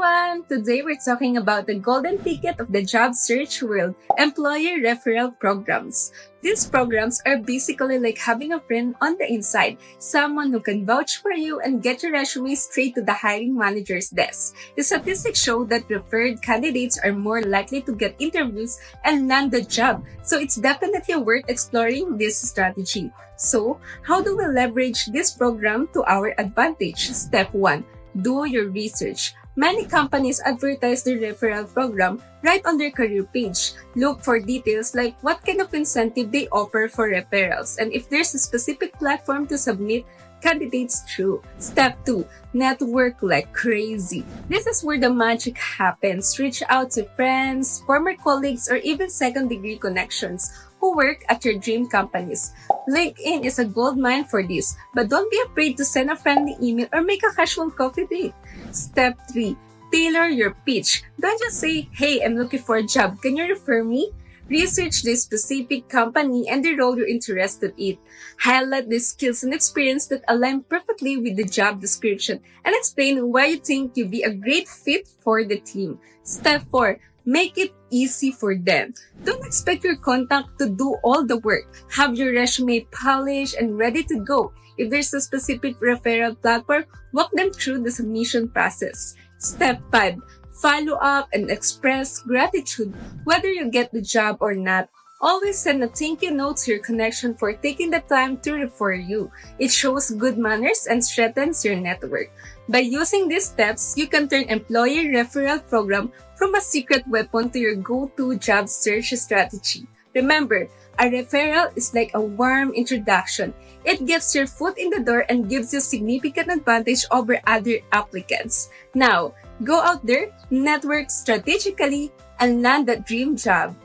everyone! Today we're talking about the golden ticket of the job search world, employer referral programs. These programs are basically like having a friend on the inside, someone who can vouch for you and get your resume straight to the hiring manager's desk. The statistics show that referred candidates are more likely to get interviews and land the job, so it's definitely worth exploring this strategy. So, how do we leverage this program to our advantage? Step 1. Do your research. Many companies advertise their referral program right on their career page. Look for details like what kind of incentive they offer for referrals and if there's a specific platform to submit candidates through. Step 2. Network like crazy. This is where the magic happens. Reach out to friends, former colleagues, or even second-degree connections who work at your dream companies. LinkedIn is a goldmine for this, but don't be afraid to send a friendly email or make a casual coffee date. Step 3. Tailor your pitch. Don't just say, "Hey, I'm looking for a job. Can you refer me?" Research the specific company and the role you're interested in. Highlight the skills and experience that align perfectly with the job description and explain why you think you'd be a great fit for the team. Step 4. Make it easy for them. Don't expect your contact to do all the work. Have your resume polished and ready to go. If there's a specific referral platform, walk them through the submission process. Step 5. Follow up and express gratitude whether you get the job or not. Always send a thank you note to your connection for taking the time to refer you. It shows good manners and strengthens your network. By using these steps, you can turn employer referral program from a secret weapon to your go-to job search strategy. Remember, a referral is like a warm introduction. It gets your foot in the door and gives you significant advantage over other applicants. Now, go out there, network strategically, and land that dream job.